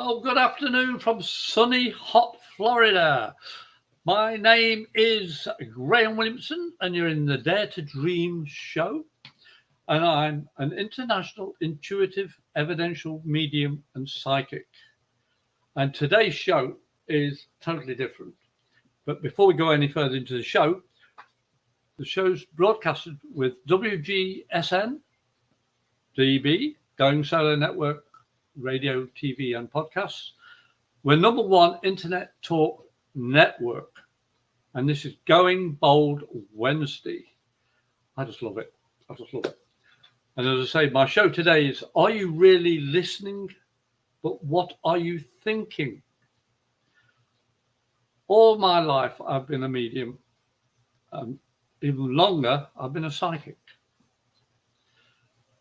Well, good afternoon from sunny, hot Florida. My name is Graham Williamson, and you're in the Dare to Dream show. And I'm an international intuitive, evidential medium and psychic. And today's show is totally different. But before we go any further into the show's broadcasted with WGSN-DB, Going Solar Network, radio, TV, and podcasts. We're number one internet talk network. And this is Going Bold Wednesday. I just love it. And as I say, my show today is, are you really listening? But what are you thinking? All my life, I've been a medium. Even longer, I've been a psychic.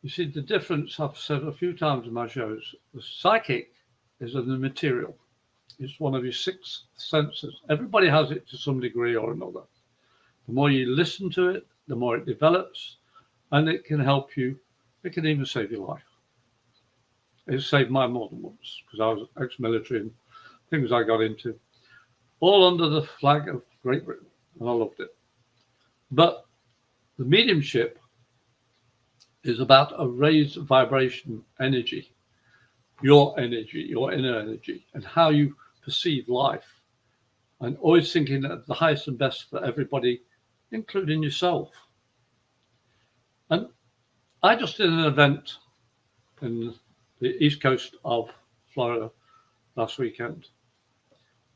You see, the difference, I've said a few times in my shows, the psychic is in the material. It's one of your six senses. Everybody has it to some degree or another. The more you listen to it, the more it develops, and it can help you. It can even save your life. It saved mine more than once, because I was ex-military and things I got into, all under the flag of Great Britain, and I loved it. But the mediumship is about a raised vibration energy, your inner energy, and how you perceive life, and always thinking that the highest and best for everybody, including yourself. And I just did an event in the east coast of Florida last weekend.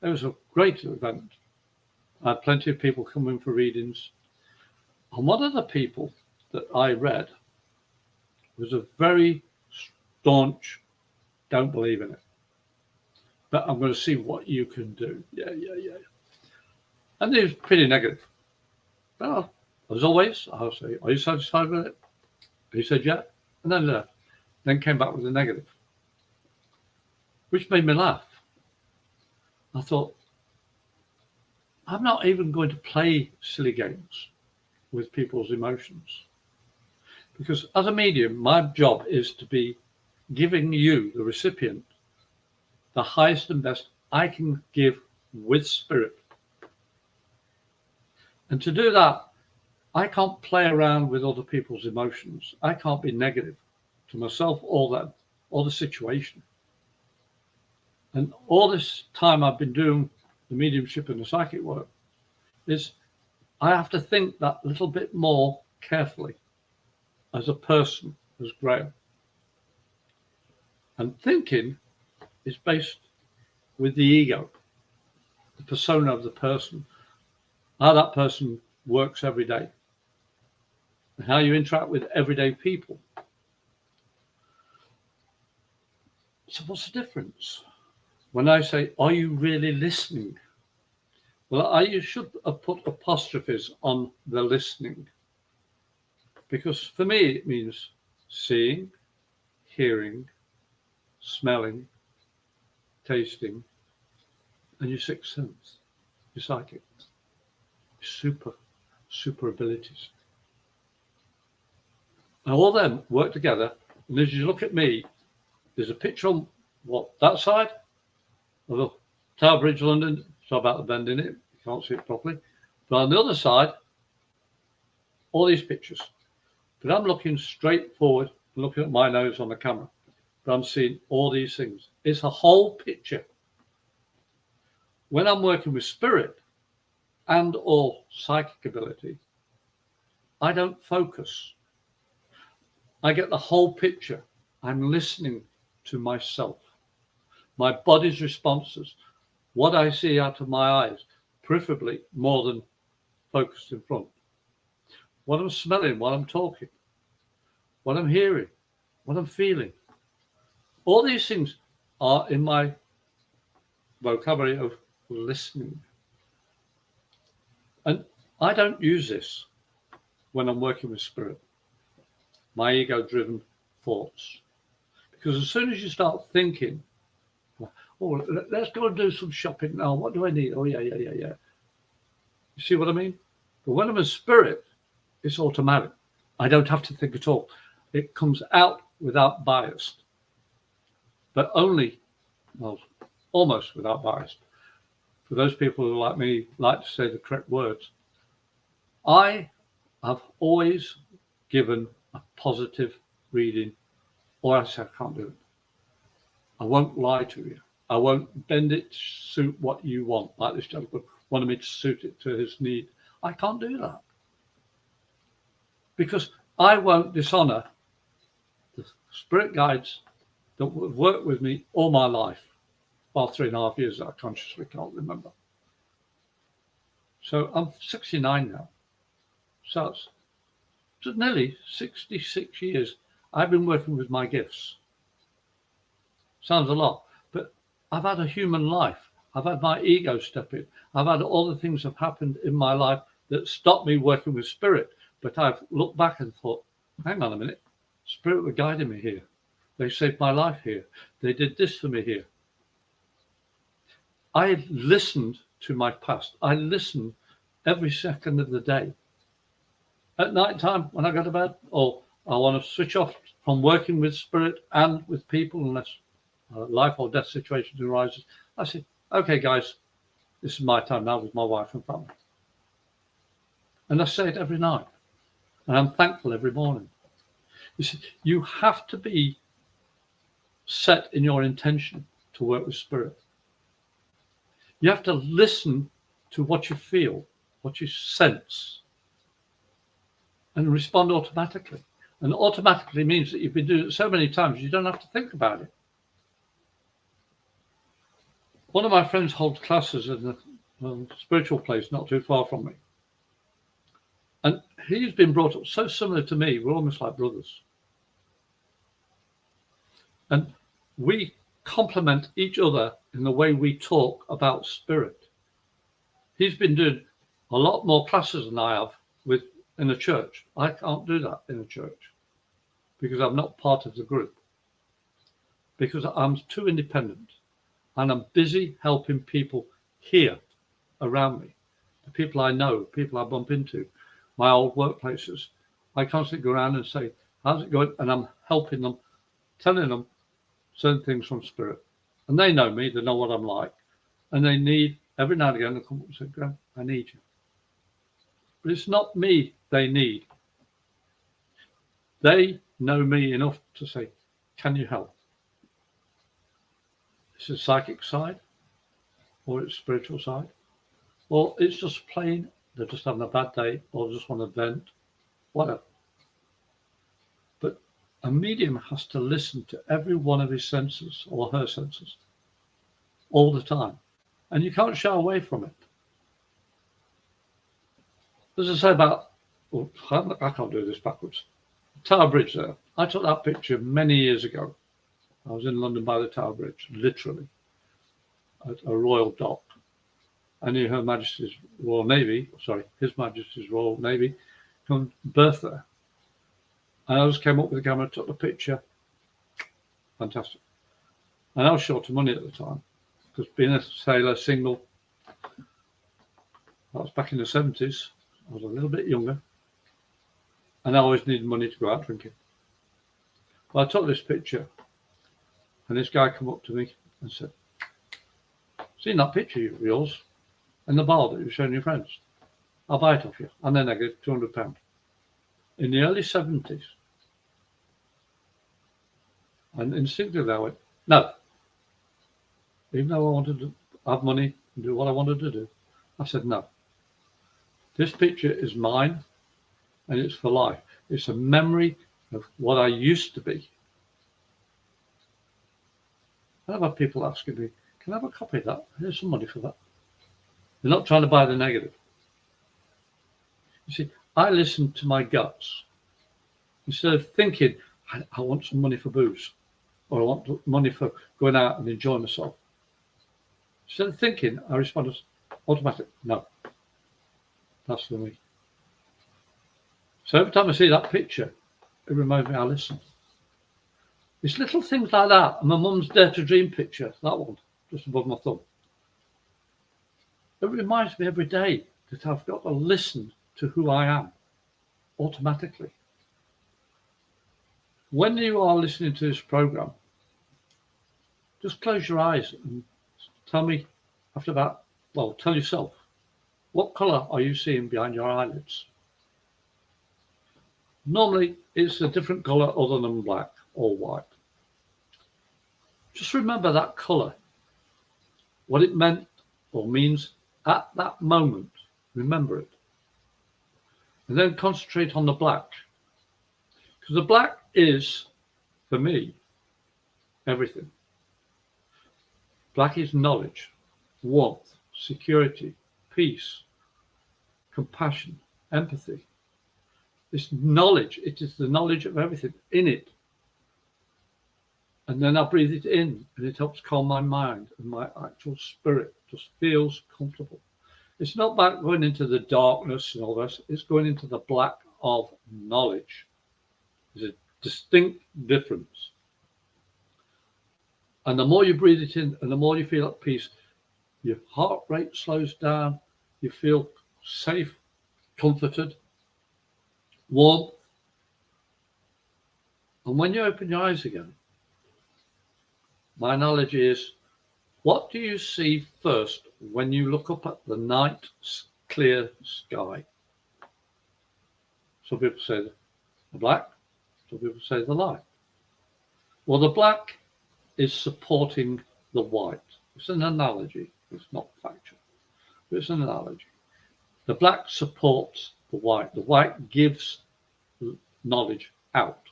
It was a great event. I had plenty of people coming for readings. And one of the people that I read was a very staunch, don't believe in it, but I'm going to see what you can do. Yeah. And he was pretty negative. Well, as always, I'll say, are you satisfied with it? He said, yeah, and then left. Then came back with a negative, which made me laugh. I thought, I'm not even going to play silly games with people's emotions. Because as a medium, my job is to be giving you, the recipient, the highest and best I can give with spirit. And to do that, I can't play around with other people's emotions. I can't be negative to myself or them or the situation. And all this time I've been doing the mediumship and the psychic work is I have to think that little bit more carefully as a person, as Graham. And thinking is based with the ego, the persona of the person, how that person works every day, and how you interact with everyday people. So what's the difference? When I say, are you really listening? Well, you should have put apostrophes on the listening. Because for me, it means seeing, hearing, smelling, tasting, and your sixth sense, your psychic, super abilities. And all them work together. And as you look at me, there's a picture on that side of the Tower Bridge, London. So about the bend in it. You can't see it properly. But on the other side, all these pictures. But I'm looking straight forward and looking at my nose on the camera. But I'm seeing all these things. It's a whole picture. When I'm working with spirit and or psychic ability, I don't focus. I get the whole picture. I'm listening to myself, my body's responses, what I see out of my eyes, preferably more than focused in front. What I'm smelling while I'm talking, what I'm hearing, what I'm feeling. All these things are in my vocabulary of listening. And I don't use this when I'm working with spirit, my ego-driven thoughts. Because as soon as you start thinking, oh, let's go and do some shopping now. What do I need? Oh, yeah. You see what I mean? But when I'm a spirit, it's automatic. I don't have to think at all. It comes out without bias. But only well, almost without bias, for those people who like me like to say the correct words, I have always given a positive reading, or I say I can't do it. I won't lie to you. I won't bend it to suit what you want, like this gentleman wanted me to suit it to his need. I can't do that. Because I won't dishonour the spirit guides that have worked with me all my life. Well, 3.5 years that I consciously can't remember. So I'm 69 now. So it's nearly 66 years I've been working with my gifts. Sounds a lot, but I've had a human life. I've had my ego step in. I've had all the things that have happened in my life that stopped me working with spirit. But I've looked back and thought, hang on a minute, spirit were guiding me here. They saved my life here. They did this for me here. I listened to my past. I listened every second of the day. At night time, when I go to bed, or I want to switch off from working with spirit and with people, unless life or death situations arises, I say, okay, guys, this is my time now with my wife and family. And I say it every night. And I'm thankful every morning. You see, you have to be set in your intention to work with spirit. You have to listen to what you feel, what you sense, and respond automatically. And automatically means that you've been doing it so many times you don't have to think about it. One of my friends holds classes in a spiritual place not too far from me. And he's been brought up so similar to me. We're almost like brothers. And we complement each other in the way we talk about spirit. He's been doing a lot more classes than I have in a church. I can't do that in a church because I'm not part of the group, because I'm too independent and I'm busy helping people here around me, the people I know, people I bump into, my old workplaces. I constantly go around and say, how's it going? And I'm helping them, telling them certain things from spirit. And they know me, they know what I'm like. And they need, every now and again, they come up and say, Graham, I need you. But it's not me they need. They know me enough to say, can you help? It's a psychic side, or it's spiritual side, or it's just plain, they're just having a bad day, or just want to vent, whatever. But a medium has to listen to every one of his senses or her senses all the time. And you can't shy away from it. As I say about, well, I can't do this backwards. Tower Bridge there. I took that picture many years ago. I was in London by the Tower Bridge, literally, at a royal dock. I knew Her Majesty's Royal Navy, His Majesty's Royal Navy, come berth there. And I just came up with the camera, took the picture. Fantastic. And I was short of money at the time, because being a sailor, single, that was back in the 70s. I was a little bit younger. And I always needed money to go out drinking. Well, I took this picture, and this guy came up to me and said, seen that picture of yours in the bar that you were showing your friends? I'll buy it off you. And then I gave £200. In the early 70s. And instinctively I went, no. Even though I wanted to have money and do what I wanted to do, I said no. This picture is mine, and it's for life. It's a memory of what I used to be. I've had people asking me, can I have a copy of that? Here's some money for that. They're not trying to buy the negative. You see, I listen to my guts. Instead of thinking, I want some money for booze, or I want money for going out and enjoying myself. Instead of thinking, I respond as automatic, no. That's for me. So every time I see that picture, it reminds me I listen. It's little things like that. And my mum's Dare to Dream picture, that one, just above my thumb. It reminds me every day that I've got to listen to who I am automatically. When you are listening to this program, Just close your eyes and tell me after that, well, tell yourself, what colour are you seeing behind your eyelids? Normally, it's a different colour other than black or white. Just remember that colour, what it meant or means at that moment. Remember it. And then concentrate on the black. Because the black is, for me, everything. Black is knowledge, warmth, security, peace, compassion, empathy. This knowledge, it is the knowledge of everything in it. And then I breathe it in and it helps calm my mind, and my actual spirit just feels comfortable. It's not about going into the darkness and all this, it's going into the black of knowledge. There's a distinct difference. And the more you breathe it in and the more you feel at peace, your heart rate slows down, you feel safe, comforted, warm. And when you open your eyes again, my analogy is, what do you see first when you look up at the night clear sky? Some people say the black, some people say the light. Well, the black is supporting the white. It's an analogy. It's not factual, but it's an analogy. The black supports the white. The white gives knowledge out.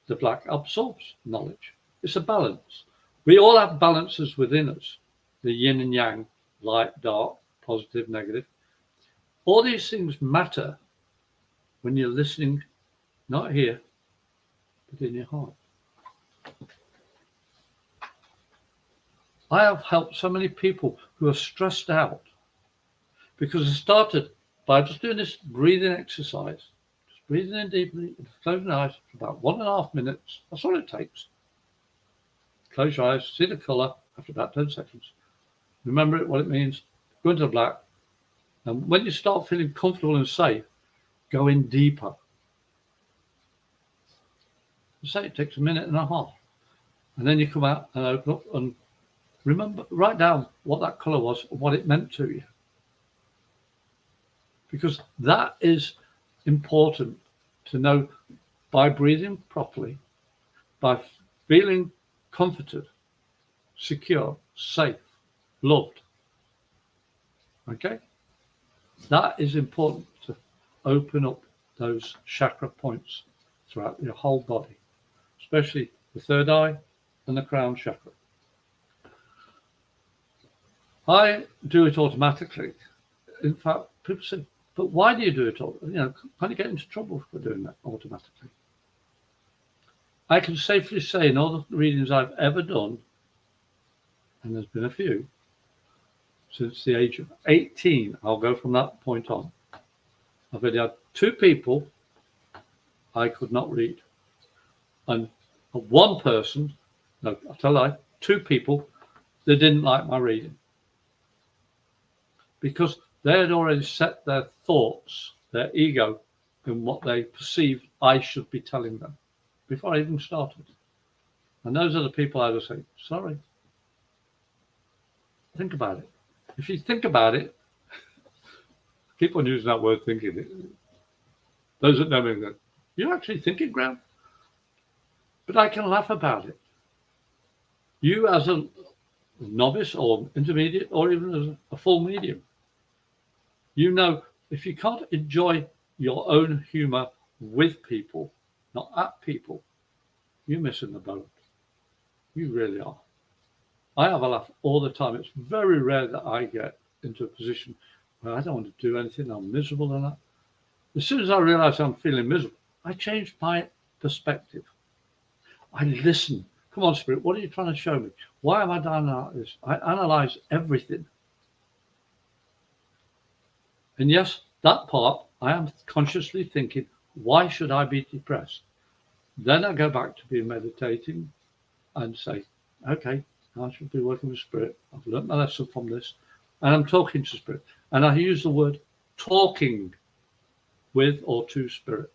The black absorbs knowledge. It's a balance. We all have balances within us, the yin and yang, light, dark, positive, negative. All these things matter when you're listening, not here, but in your heart. I have helped so many people who are stressed out because I started by just doing this breathing exercise, just breathing in deeply and closing your eyes for about 1.5 minutes. That's all it takes. Close your eyes, see the colour after about 10 seconds. Remember it, what it means. Go into the black. And when you start feeling comfortable and safe, go in deeper. Say it takes 1.5 minutes. And then you come out and open up and remember, write down what that colour was, what it meant to you. Because that is important to know by breathing properly, by feeling comforted, secure, safe, loved. Okay? That is important to open up those chakra points throughout your whole body, especially the third eye and the crown chakra. I do it automatically. In fact, people say, but why do you do it? Can't you get into trouble for doing that automatically? I can safely say in all the readings I've ever done, and there's been a few, since the age of 18, I'll go from that point on. I've only had 2 people I could not read. And one person, no, I tell a lie, 2 people, they didn't like my reading. Because they had already set their thoughts, their ego, in what they perceived I should be telling them before I even started. And those are the people I would say, sorry. Think about it. If you think about it, keep on using that word thinking. Those that know me go, you're actually thinking, Graham? But I can laugh about it. You as a novice or intermediate or even as a full medium, you know, if you can't enjoy your own humour with people, not at people, you're missing the boat. You really are. I have a laugh all the time. It's very rare that I get into a position where I don't want to do anything. I'm miserable and that. As soon as I realise I'm feeling miserable, I change my perspective. I listen. Come on, Spirit, what are you trying to show me? Why am I doing like this? I analyse everything. And yes, that part, I am consciously thinking, why should I be depressed? Then I go back to being meditating and say, okay, I should be working with Spirit. I've learnt my lesson from this. And I'm talking to Spirit. And I use the word talking with or to Spirit.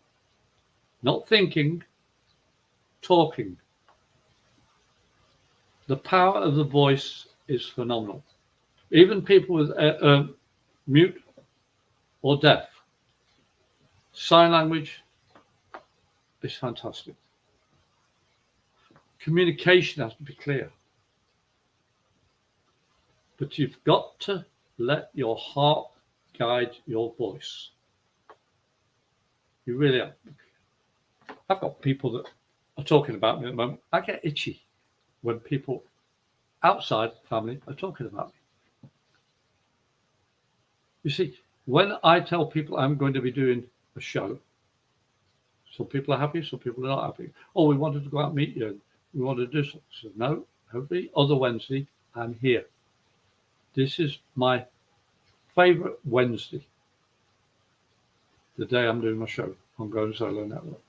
Not thinking, talking. The power of the voice is phenomenal. Even people with mute or deaf, sign language is fantastic. Communication has to be clear. But you've got to let your heart guide your voice. You really have. I've got people that are talking about me at the moment. I get itchy when people outside family are talking about me. You see, when I tell people I'm going to be doing a show, some people are happy, some people are not happy. Oh, we wanted to go out and meet you. We wanted to do something. So no, every other Wednesday, I'm here. This is my favourite Wednesday, the day I'm doing my show on Going Solo Network.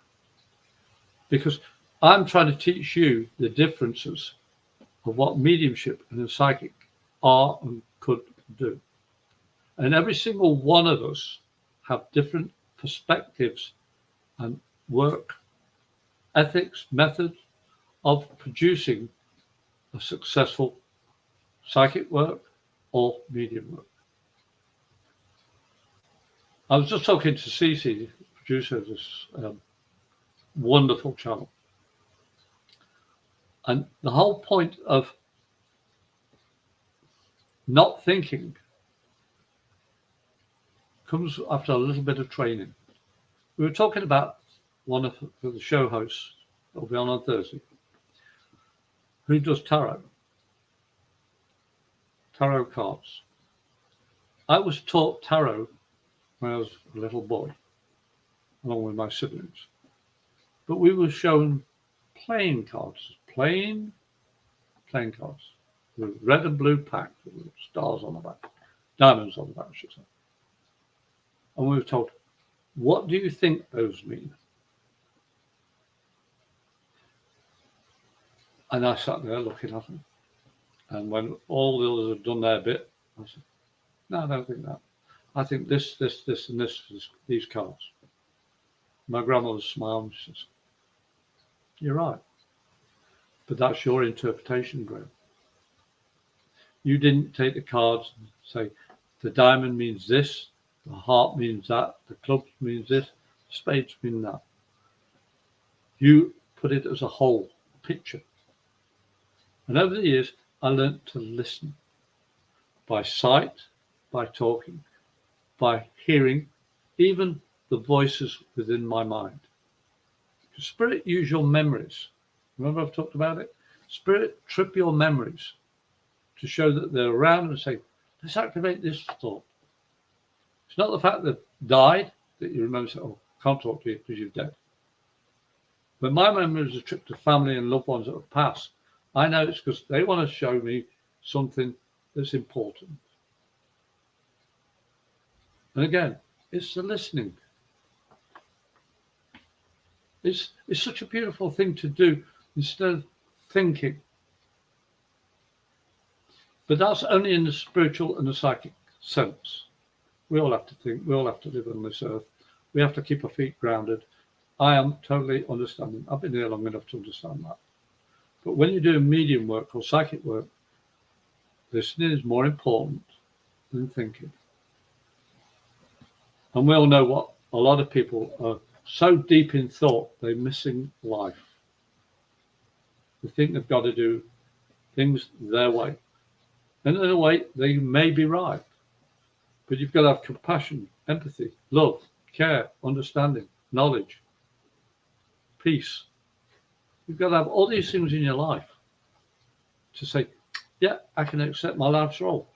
Because I'm trying to teach you the differences of what mediumship and a psychic are and could do. And every single one of us have different perspectives and work ethics, methods of producing a successful psychic work or medium work. I was just talking to Cece, producer of this wonderful channel. And the whole point of not thinking comes after a little bit of training. We were talking about one of the show hosts that will be on Thursday, who does tarot cards. I was taught tarot when I was a little boy, along with my siblings. But we were shown playing cards, playing cards with red and blue pack with stars on the back, diamonds on the back, I should say. And we were told, what do you think those mean? And I sat there looking at them. And when all the others had done their bit, I said, no, I don't think that. I think this, and this, these cards. My grandmother smiled and she says, you're right. But that's your interpretation, Graham. You didn't take the cards and say, the diamond means this, the heart means that, the club means this, spades mean that. You put it as a whole picture. And over the years, I learned to listen by sight, by talking, by hearing, even the voices within my mind. Spirit, use your memories. Remember I've talked about it? Spirit, trip your memories to show that they're around and say, let's activate this thought. It's not the fact that died that you remember, say, oh, I can't talk to you because you're dead. But my memory is a trip to family and loved ones that have passed. I know it's because they want to show me something that's important. And again, it's the listening. It's such a beautiful thing to do instead of thinking. But that's only in the spiritual and the psychic sense. We all have to think. We all have to live on this earth. We have to keep our feet grounded. I am totally understanding. I've been here long enough to understand that. But when you're doing medium work or psychic work, listening is more important than thinking. And we all know what a lot of people are so deep in thought, they're missing life. They think they've got to do things their way. And in a way, they may be right. But you've got to have compassion, empathy, love, care, understanding, knowledge, peace. You've got to have all these things in your life to say, yeah, I can accept my life's role.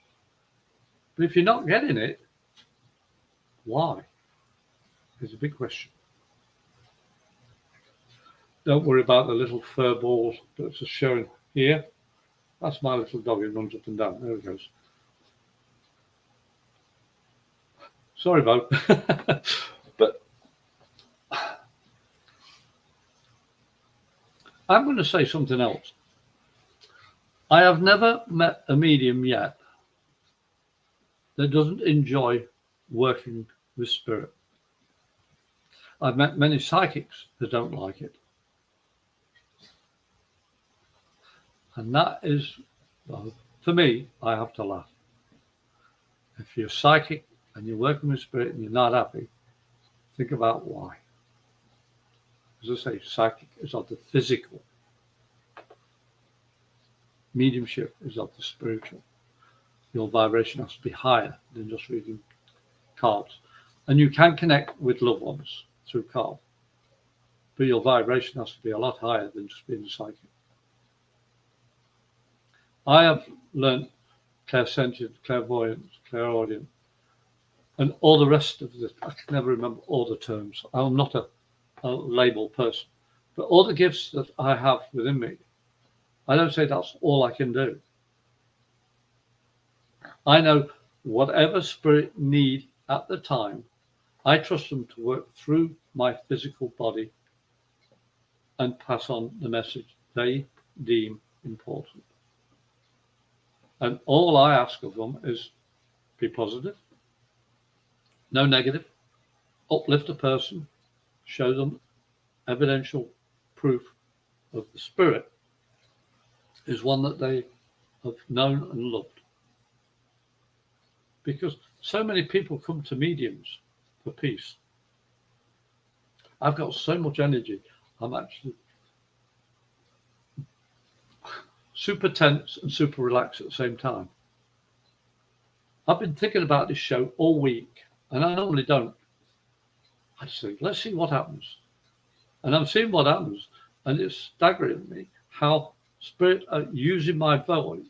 But if you're not getting it, why? Is a big question. Don't worry about the little fur balls that's just showing here. That's my little dog. He runs up and down. There he goes. Sorry, Bo. But I'm going to say something else. I have never met a medium yet that doesn't enjoy working with spirit. I've met many psychics that don't like it. And that is, well, for me, I have to laugh. If you're psychic and you're working with spirit and you're not happy, think about why. As I say, psychic is of the physical. Mediumship is of the spiritual. Your vibration has to be higher than just reading cards. And you can connect with loved ones through cards. But your vibration has to be a lot higher than just being a psychic. I have learned clairsentient, clairvoyance, clairaudient, and all the rest of this. I can never remember all the terms. I'm not a label person. But all the gifts that I have within me, I don't say that's all I can do. I know whatever spirit need at the time, I trust them to work through my physical body and pass on the message they deem important. And all I ask of them is be positive, no negative, uplift a person, show them evidential proof of the spirit is one that they have known and loved. Because so many people come to mediums for peace. I've got so much energy. I'm actually super tense and super relaxed at the same time. I've been thinking about this show all week, and I normally don't. I just think, let's see what happens. And I'm seeing what happens, and it's staggering me how spirit are using my voice.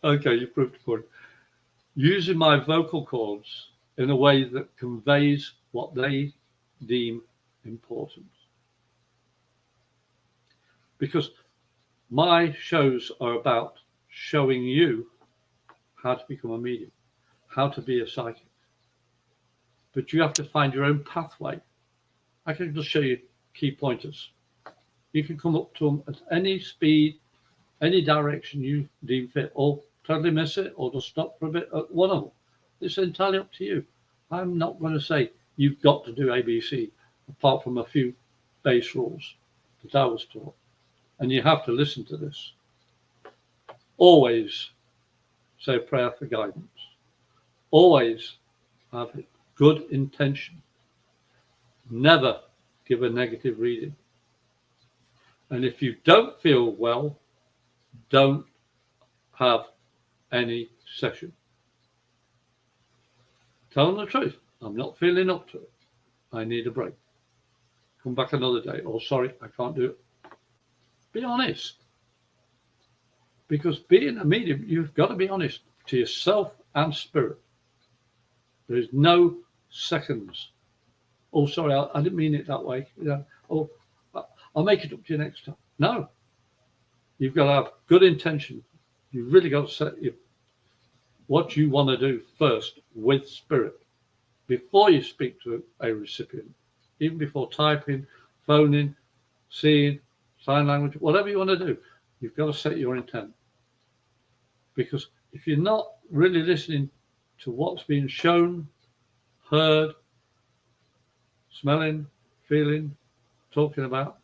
Okay, you proved the point. Using my vocal cords in a way that conveys what they deem important. Because my shows are about showing you how to become a medium, how to be a psychic. But you have to find your own pathway. I can just show you key pointers. You can come up to them at any speed, any direction you deem fit, or totally miss it, or just stop for a bit at one of them. It's entirely up to you. I'm not going to say you've got to do ABC, apart from a few base rules that I was taught. And you have to listen to this. Always say a prayer for guidance. Always have good intention. Never give a negative reading. And if you don't feel well, don't have any session. Tell them the truth. I'm not feeling up to it. I need a break. Come back another day. Or sorry, I can't do it. Be honest. Because being a medium, you've got to be honest to yourself and spirit. There is no seconds. Oh, sorry, I didn't mean it that way. Oh, I'll make it up to you next time. No. You've got to have good intention. You've really got to set what you want to do first with spirit before you speak to a recipient, even before typing, phoning, seeing, sign language, whatever you want to do. You've got to set your intent. Because if you're not really listening to what's being shown, heard, smelling, feeling, talking about,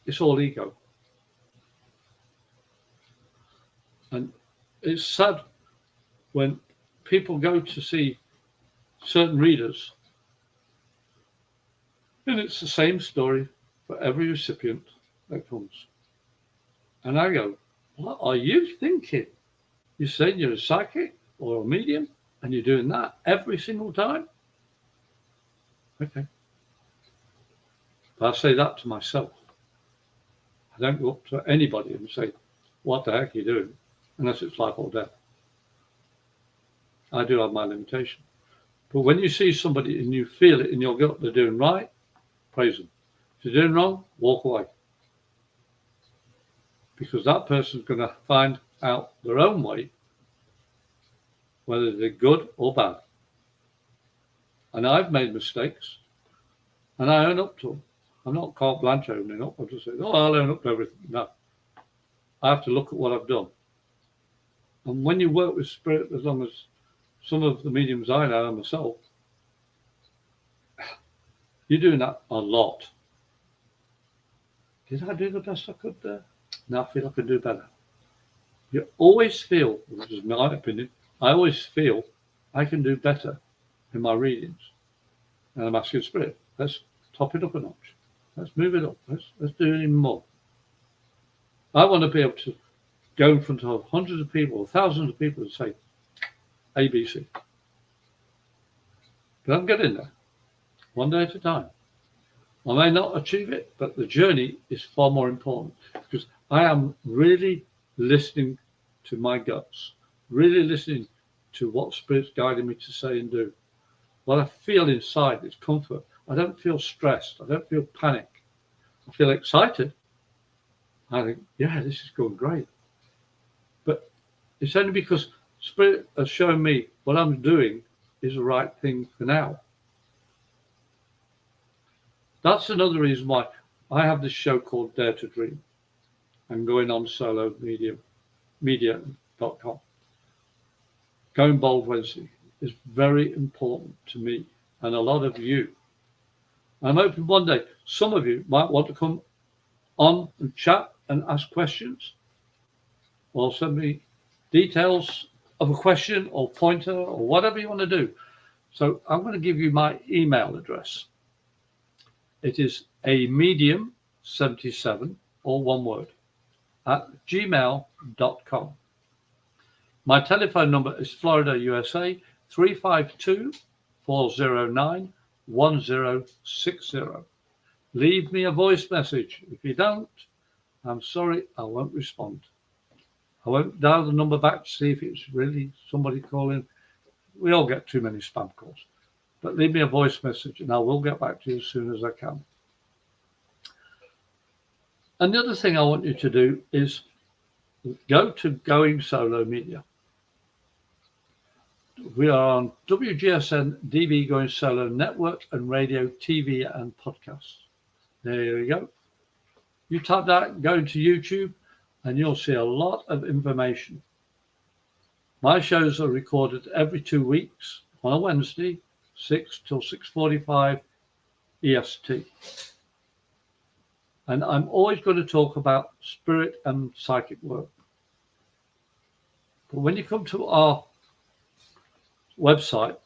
it's all ego. And it's sad when people go to see certain readers, and it's the same story for every recipient that comes. And I go, what are you thinking? You're saying you're a psychic or a medium, and you're doing that every single time? Okay. But I say that to myself. I don't go up to anybody and say, what the heck are you doing? Unless it's life or death. I do have my limitation. But when you see somebody and you feel it in your gut, they're doing right, praise them. If they're doing wrong, walk away. Because that person's going to find out their own way, whether they're good or bad. And I've made mistakes, and I own up to them. I'm not carte blanche owning up. I'll just say, oh, I'll own up to everything. No. I have to look at what I've done. And when you work with spirit, as long as some of the mediums I know myself, You're doing that a lot. Did I do the best I could there? Now I feel I could do better. You always feel, which is my opinion, I always feel I can do better in my readings. And I'm asking Spirit, let's top it up a notch. Let's move it up. Let's do it even more. I want to be able to go in front of hundreds of people or thousands of people and say ABC. But I'm getting there, one day at a time. I may not achieve it, but the journey is far more important because I am really listening to my guts, really listening to what Spirit's guiding me to say and do. What I feel inside is comfort. I don't feel stressed. I don't feel panic. I feel excited. I think, yeah, this is going great. But it's only because Spirit has shown me what I'm doing is the right thing for now. That's another reason why I have this show called Dare to Dream. I'm going on solo media.com. Going Bold Wednesday is very important to me and a lot of you. I'm hoping one day some of you might want to come on and chat and ask questions or send me details of a question or pointer or whatever you want to do. So I'm going to give you my email address. It is amedium77, all one word, at gmail.com. My telephone number is Florida, USA, 352-409-1060. Leave me a voice message. If you don't, I'm sorry, I won't respond. I won't dial the number back to see if it's really somebody calling. We all get too many spam calls. But leave me a voice message and I will get back to you as soon as I can. And the other thing I want you to do is go to Going Solo Media. We are on WGSN-DB Going Solo Network and radio, TV and podcasts. There you go. You type that, go into YouTube and you'll see a lot of information. My shows are recorded every 2 weeks on a Wednesday, 6 till 6:45 EST. And I'm always going to talk about spirit and psychic work. But when you come to our website,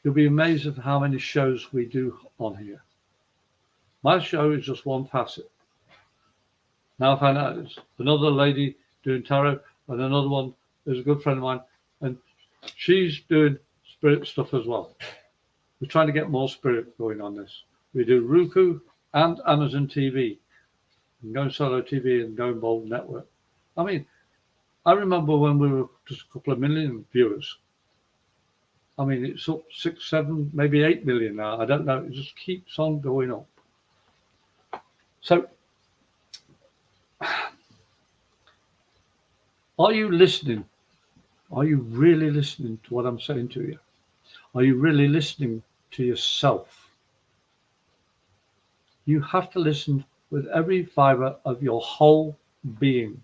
you'll be amazed at how many shows we do on here. My show is just one facet. Now I found out there's another lady doing tarot and another one is a good friend of mine and she's doing spirit stuff as well. We're trying to get more spirit going on this. We do Roku and Amazon TV, and Going Solo TV and Going Bold Network. I mean, I remember when we were just a couple of million viewers. I mean, it's up 6, 7, maybe 8 million now. I don't know. It just keeps on going up. So, are you listening? Are you really listening to what I'm saying to you? Are you really listening to yourself? You have to listen with every fiber of your whole being.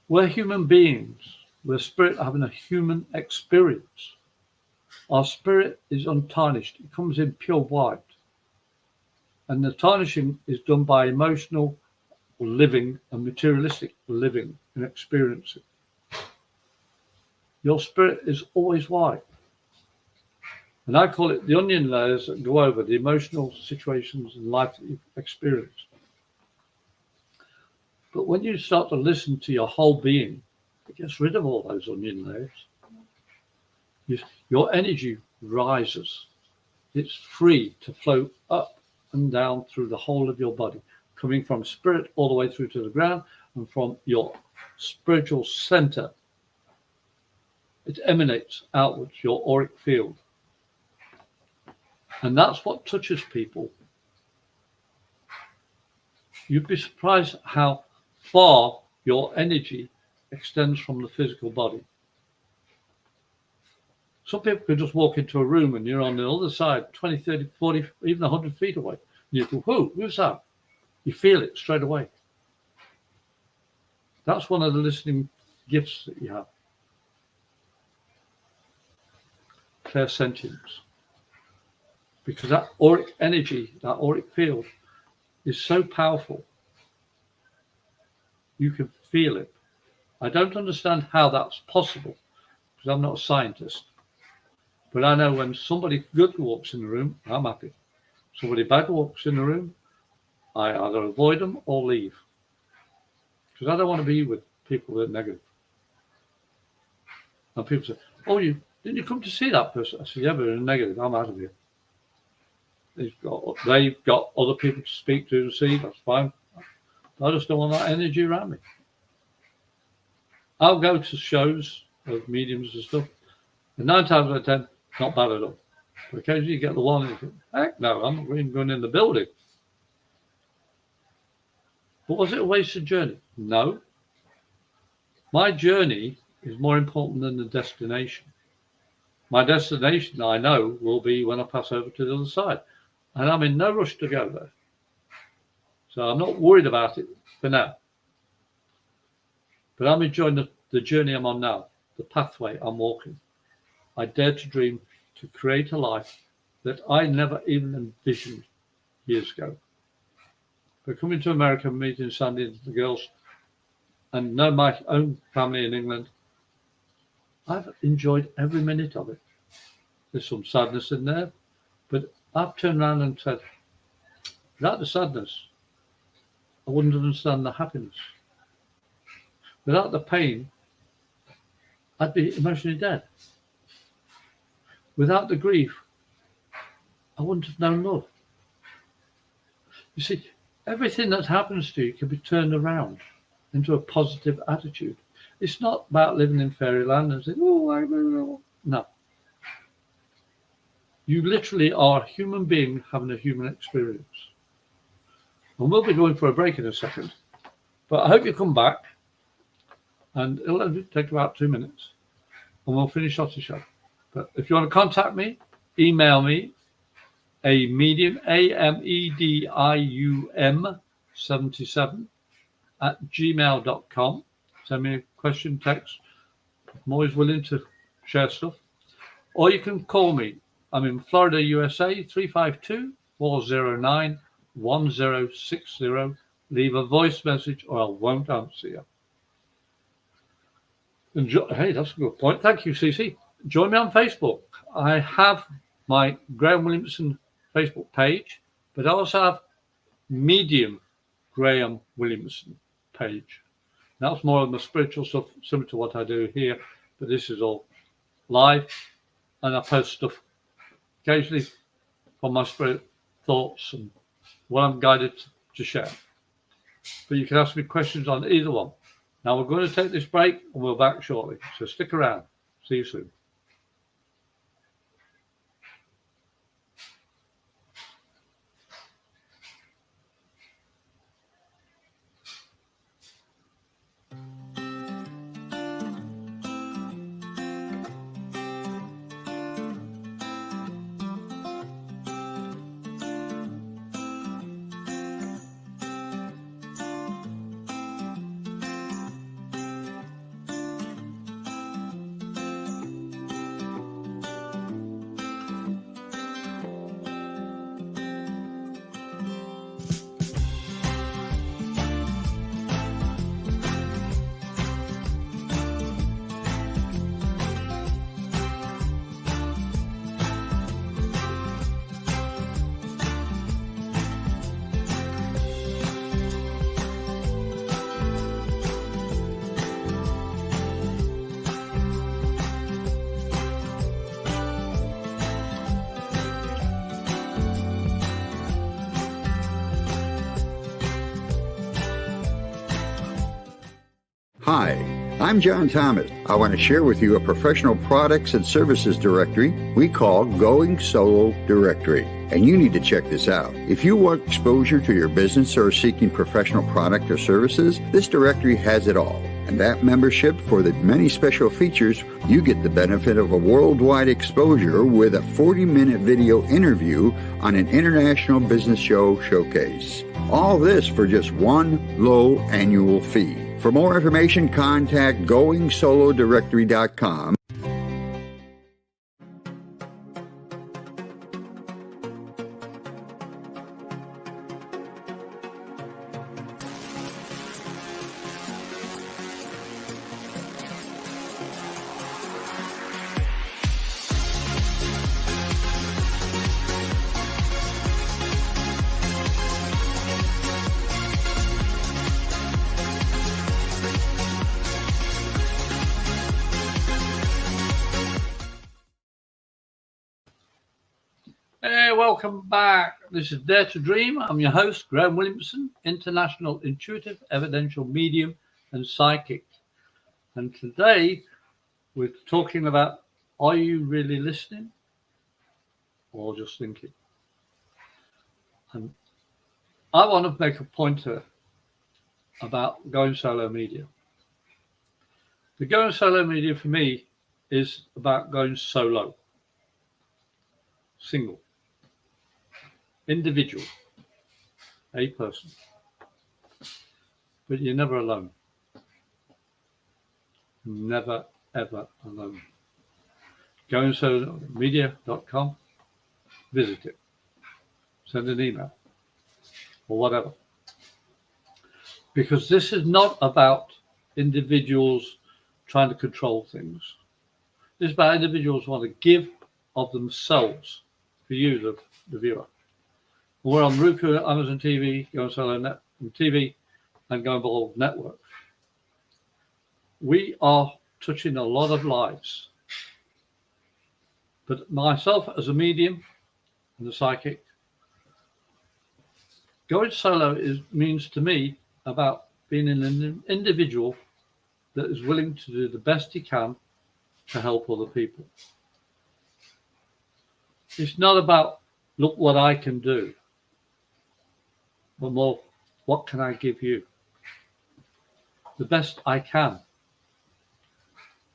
We're human beings. We're spirit having a human experience. Our spirit is untarnished. It comes in pure white. And the tarnishing is done by emotional living and materialistic living and experiencing. Your spirit is always white. And I call it the onion layers that go over the emotional situations and life that you've experienced. But when you start to listen to your whole being, it gets rid of all those onion layers. Your energy rises. It's free to flow up and down through the whole of your body, coming from spirit all the way through to the ground and from your spiritual center. It emanates outwards, your auric field. And that's what touches people. You'd be surprised how far your energy extends from the physical body. Some people could just walk into a room and you're on the other side, 20, 30, 40, even 100 feet away. And you go, who's that? You feel it straight away. That's one of the listening gifts that you have. Clairsentience. because that auric energy, that auric field is so powerful. You can feel it. I don't understand how that's possible because I'm not a scientist. But I know when somebody good walks in the room, I'm happy. Somebody bad walks in the room, I either avoid them or leave. Because I don't want to be with people that are negative. And people say, oh, didn't you come to see that person? I said, yeah, but they're negative. I'm out of here. They've got other people to speak to see. That's fine. I just don't want that energy around me. I'll go to shows of mediums and stuff. And 9 times out of 10, not bad at all. But occasionally you get the one and you think, heck no, I'm not even going in the building. But was it a wasted journey? No. My journey is more important than the destination. My destination, I know, will be when I pass over to the other side. And I'm in no rush to go there. So I'm not worried about it for now. But I'm enjoying the journey I'm on now, the pathway I'm walking. I dare to dream to create a life that I never even envisioned years ago. But coming to America, meeting Sandy and the girls, and know my own family in England, I've enjoyed every minute of it. There's some sadness in there, but I've turned around and said, without the sadness, I wouldn't understand the happiness. Without the pain, I'd be emotionally dead. Without the grief, I wouldn't have known love. You see, everything that happens to you can be turned around into a positive attitude. It's not about living in fairyland and saying, oh, no. You literally are a human being having a human experience. And we'll be going for a break in a second. But I hope you come back. And it'll only take about 2 minutes. And we'll finish off the show. But if you want to contact me, email me, amedium, AMEDIUM 77 @gmail.com. Send me a question, text. I'm always willing to share stuff. Or you can call me. I'm in Florida, USA, 352-409-1060. Leave a voice message or I won't answer you. Hey, that's a good point. Thank you, CC. Join me on Facebook. I have my Graham Williamson Facebook page, but I also have Medium Graham Williamson page. That's more of the spiritual stuff, similar to what I do here, but this is all live, and I post stuff occasionally from my spirit thoughts and what I'm guided to share. But you can ask me questions on either one. Now we're going to take this break and we're back shortly. So stick around. See you soon. Hi, I'm John Thomas. I want to share with you a professional products and services directory we call Going Solo Directory. And you need to check this out. If you want exposure to your business or are seeking professional product or services, this directory has it all. And that membership, for the many special features, you get the benefit of a worldwide exposure with a 40-minute video interview on an international business show showcase. All this for just one low annual fee. For more information, contact goingsolodirectory.com. .com. Hey, welcome back. This is Dare to Dream. I'm your host, Graham Williamson, international intuitive evidential medium and psychic. And today we're talking about, are you really listening or just thinking? And I want to make a pointer about going solo media. The going solo media for me is about going solo, single, individual, a person, but you're never alone. Never, ever alone. Goingsolomedia.com, visit it, send an email or whatever. Because this is not about individuals trying to control things. It's about individuals who want to give of themselves for you, the viewer. We're on Roku, Amazon TV, Going Solo Net TV, and Going Bald Network. We are touching a lot of lives. But myself as a medium and a psychic, going solo means to me about being an individual that is willing to do the best he can to help other people. It's not about, look what I can do, but more, what can I give you? The best I can.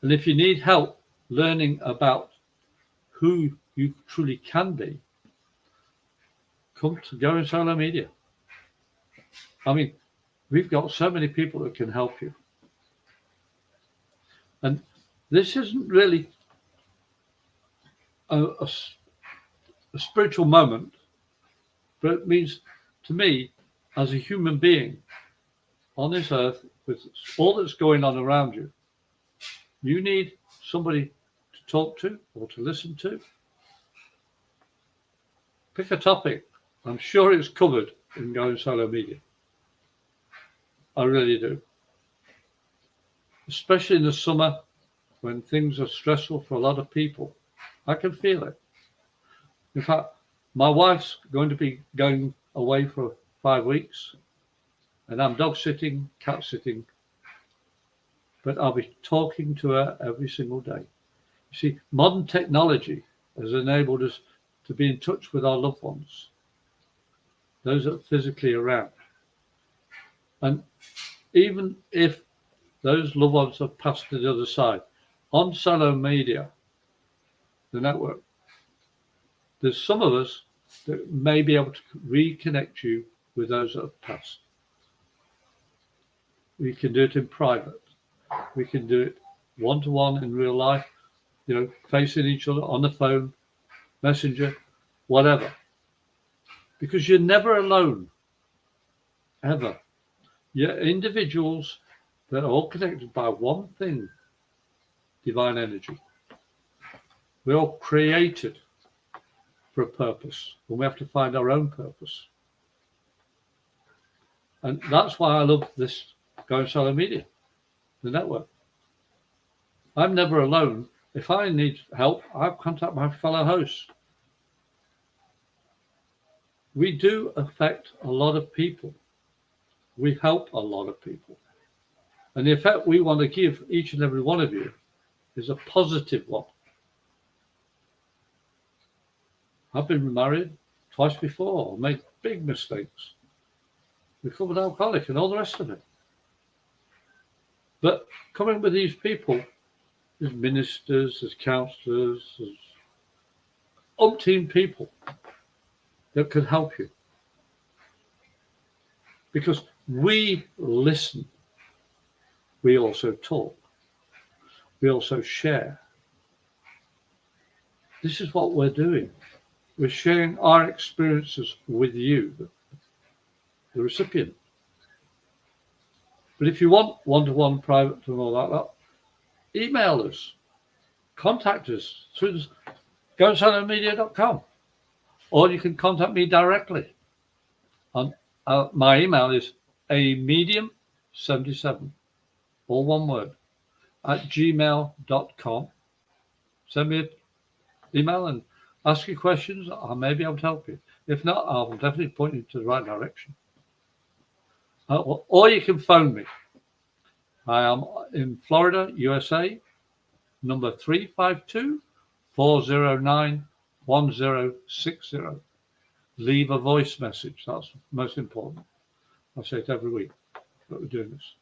And if you need help learning about who you truly can be, come to Going Solo Media. I mean, we've got so many people that can help you. And this isn't really a spiritual moment, but it means to me, as a human being on this earth, with all that's going on around you, you need somebody to talk to or to listen to. Pick a topic. I'm sure it's covered in Going Solo Media. I really do. Especially in the summer when things are stressful for a lot of people. I can feel it. In fact, my wife's going to be going away for 5 weeks, and I'm dog sitting, cat sitting, but I'll be talking to her every single day. You see, modern technology has enabled us to be in touch with our loved ones, those that are physically around. And even if those loved ones have passed to the other side, on Solo Media, the network, there's some of us that may be able to reconnect you with those that have passed. We can do it in private. We can do it one-to-one in real life, facing each other on the phone, messenger, whatever. Because you're never alone, ever. You're individuals that are all connected by one thing, divine energy. We're all created for a purpose, and we have to find our own purpose. And that's why I love this Going Solo Media, the network. I'm never alone. If I need help, I contact my fellow hosts. We do affect a lot of people. We help a lot of people. And the effect we want to give each and every one of you is a positive one. I've been married twice before, made big mistakes, become an alcoholic and all the rest of it. But coming with these people, as ministers, as counselors, as umpteen people that could help you. Because we listen. We also talk. We also share. This is what we're doing. We're sharing our experiences with you, the recipient. But if you want one-to-one, private, and all that, email us, contact us through goingsolomedia.com, or you can contact me directly. My email is amedium77, all one word, @gmail.com. Send me an email and Ask your questions. I may be able to help you. If not, I will definitely point you to the right direction. Or you can phone me. I am in Florida, USA, number 352-409-1060. Leave a voice message. That's most important. I say it every week that we're doing this.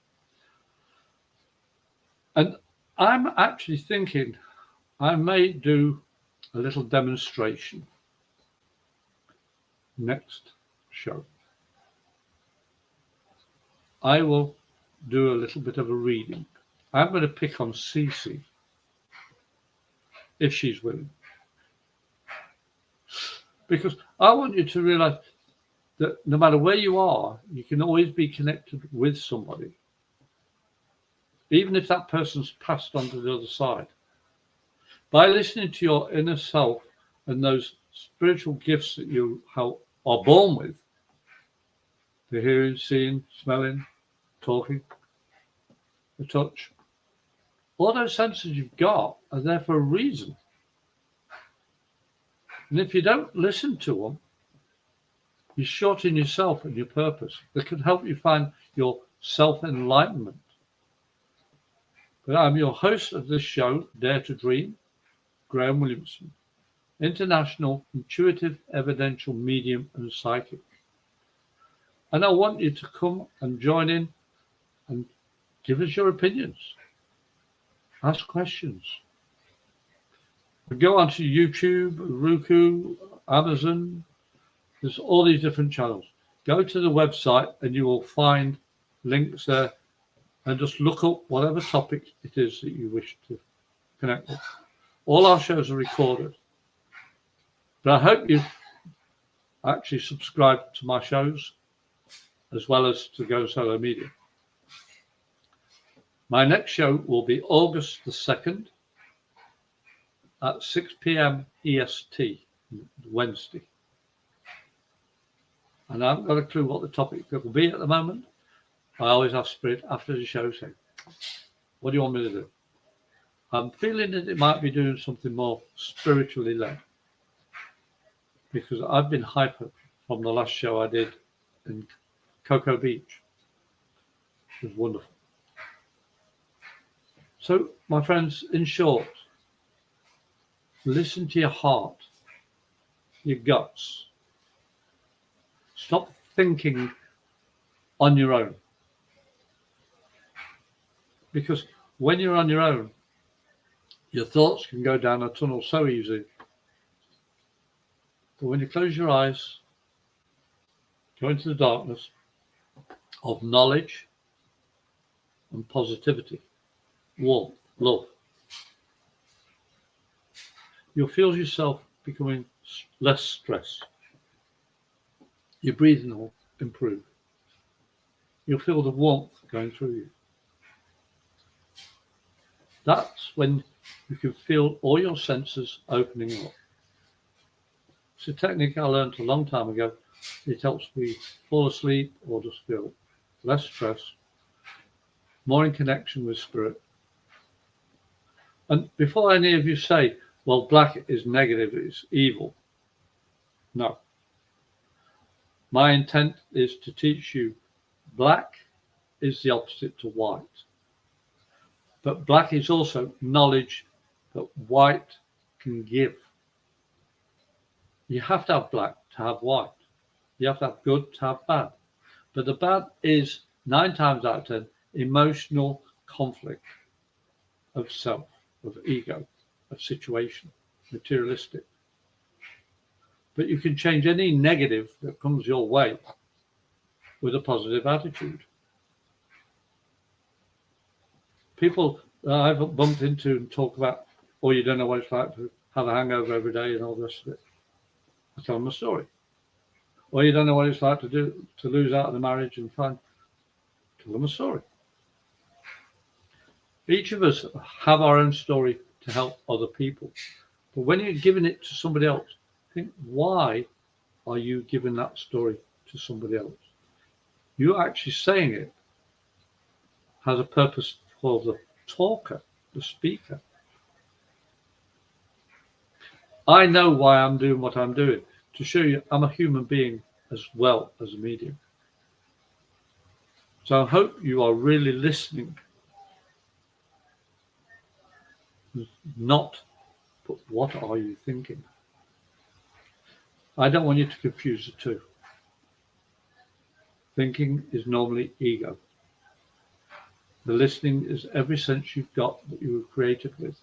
And I'm actually thinking I may do a little demonstration next show. I will do a little bit of a reading. I'm going to pick on Cece if she's willing. Because I want you to realize that no matter where you are, you can always be connected with somebody. Even if that person's passed on to the other side. By listening to your inner self and those spiritual gifts that you are born with, the hearing, seeing, smelling, talking, the touch, all those senses you've got are there for a reason. And if you don't listen to them, you shorten yourself and your purpose. That could help you find your self-enlightenment. But I'm your host of this show, Dare to Dream, Graham Williamson, international intuitive evidential medium and psychic. And I want you to come and join in and give us your opinions. Ask questions. Go onto YouTube, Roku, Amazon. There's all these different channels. Go to the website and you will find links there and just look up whatever topic it is that you wish to connect with. All our shows are recorded. But I hope you actually subscribe to my shows as well as to Go Solo Media. My next show will be August the 2nd at 6 p.m. EST, Wednesday. And I haven't got a clue what the topic will be at the moment. I always ask Spirit after the show, say, what do you want me to do? I'm feeling that it might be doing something more spiritually led. Because I've been hyper from the last show I did in Cocoa Beach. It was wonderful. So, my friends, in short, listen to your heart, your guts. Stop thinking on your own. Because when you're on your own, your thoughts can go down a tunnel so easy. But when you close your eyes, go into the darkness of knowledge and positivity, warmth, love, you'll feel yourself becoming less stressed. Your breathing will improve. You'll feel the warmth going through you. That's when you can feel all your senses opening up. It's a technique I learned a long time ago. It helps me fall asleep or just feel less stress, more in connection with spirit. And before any of you say, well, black is negative, it's evil. No. My intent is to teach you black is the opposite to white. But black is also knowledge that white can give. You have to have black to have white. You have to have good to have bad. But the bad is 9 times out of 10 emotional conflict of self, of ego, of situation, materialistic. But you can change any negative that comes your way with a positive attitude. People that I've bumped into and talk about, oh, you don't know what it's like to have a hangover every day and all the rest of it. I tell them a story. Or you don't know what it's like to lose out of the marriage and tell them a story. Each of us have our own story to help other people. But when you're giving it to somebody else, think, why are you giving that story to somebody else? You actually saying it has a purpose for the talker, the speaker. I know why I'm doing what I'm doing, to show you I'm a human being as well as a medium. So I hope you are really listening, not but what are you thinking? I don't want you to confuse the two. Thinking is normally ego. The listening is every sense you've got that you were created with.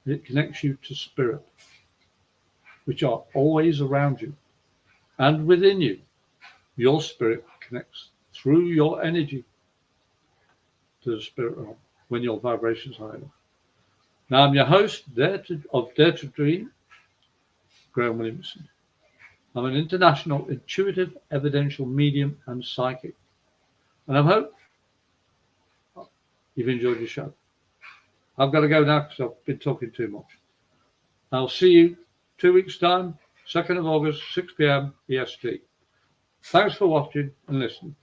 It connects you to spirit, which are always around you and within you. Your spirit connects through your energy to the spirit realm when your vibration's high enough. Now, I'm your host of Dare to Dream, Graham Williamson. I'm an international intuitive, evidential medium and psychic. And I hope you've enjoyed your show. I've got to go now because I've been talking too much. I'll see you 2 weeks' time, 2nd of August, 6 p.m. EST. Thanks for watching and listening.